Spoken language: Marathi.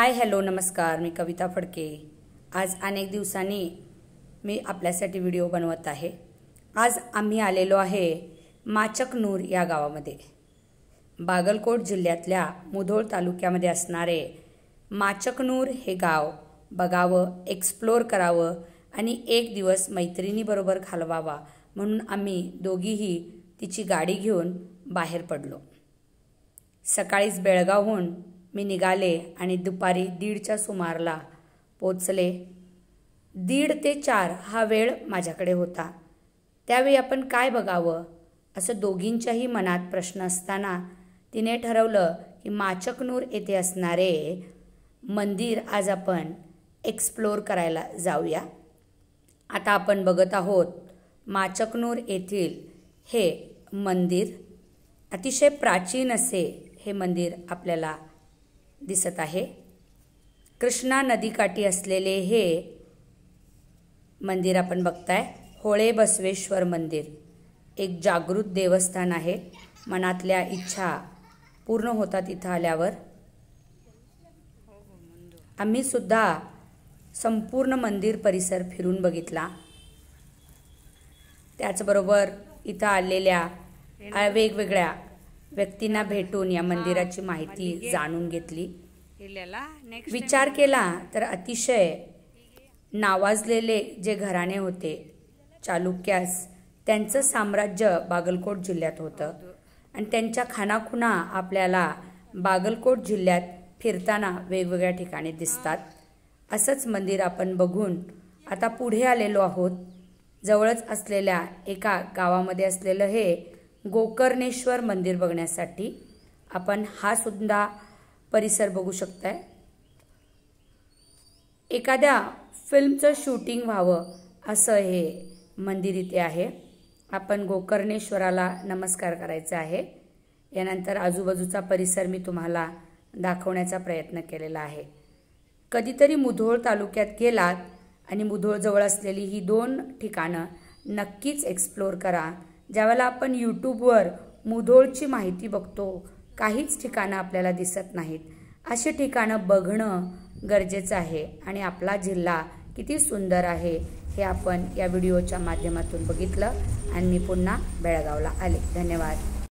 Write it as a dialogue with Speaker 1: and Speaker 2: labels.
Speaker 1: हाय हॅलो नमस्कार, मी कविता फडके। आज अनेक दिवसांनी मी आपल्यासाठी व्हिडिओ बनवत आहे। आज आम्ही आलेलो आहे माचकनूर या गावामध्ये। बागलकोट जिल्ह्यातल्या मुधोळ तालुक्यामध्ये असणारे माचकनूर हे गाव बघावं, एक्सप्लोर करावं आणि एक दिवस मैत्रिणीबरोबर घालवावा म्हणून आम्ही दोघीही तिची गाडी घेऊन बाहेर पडलो। सकाळीच बेळगावहून मी निघाले आणि दुपारी 1:30च्या सुमाराला पोचले। 1:30 ते 4 हा वेळ माझ्याकडे होता। त्यावेळी आपण काय बघावं असं दोघींच्याही मनात प्रश्न असताना तिने ठरवलं की माचकनूर येथे असणारे मंदिर आज आपण एक्सप्लोर करायला जाऊया। आता आपण बघत आहोत माचकनूर येथील हे मंदिर। अतिशय प्राचीन असे हे मंदिर आपल्याला दिसत आहे। कृष्णा नदीकाठी असलेले हे मंदिर आपण बघताय। होळे बसवेश्वर मंदिर एक जागृत देवस्थान आहे। मनातल्या इच्छा पूर्ण होतात इथं आल्यावर। आम्ही सुद्धा संपूर्ण मंदिर परिसर फिरून बघितला। त्याचबरोबर इथं आलेल्या वेगवेगळ्या व्यक्तींना भेटून या मंदिराची माहिती जाणून घेतली। विचार केला तर अतिशय नावाजलेले जे घराणे होते चालुक्यास, त्यांचं साम्राज्य बागलकोट जिल्ह्यात होतं आणि त्यांच्या खानाखुणा आपल्याला बागलकोट जिल्ह्यात फिरताना वेगवेगळ्या ठिकाणी दिसतात। असंच मंदिर आपण बघून आता पुढे आलेलो आहोत। जवळच असलेल्या एका गावामध्ये असलेलं हे गोकर्णेश्वर मंदिर बघण्यासाठी आपण हा सुद्धा परिसर बघू शकताय। एखाद्या फिल्मचं शूटिंग व्हावं असं हे मंदिर इथे आहे। आपण गोकर्णेश्वराला नमस्कार करायचा आहे। यानंतर आजूबाजूचा परिसर मी तुम्हाला दाखवण्याचा प्रयत्न केलेला आहे। कधीतरी मुधोळ तालुक्यात गेलात आणि मुधोळ जवळ असलेली ही 2 ठिकाणं नक्कीच एक्सप्लोर करा। ज्यावेळेला आपण यूट्यूबवर मुधोळची माहिती बघतो, काहीच ठिकाणं आपल्याला दिसत नाहीत। अशी ठिकाणं बघणं गरजेचं आहे आणि आपला जिल्हा किती सुंदर आहे हे आपण या व्हिडिओच्या माध्यमातून बघितलं आणि मी पुन्हा बेळगावला आले। धन्यवाद।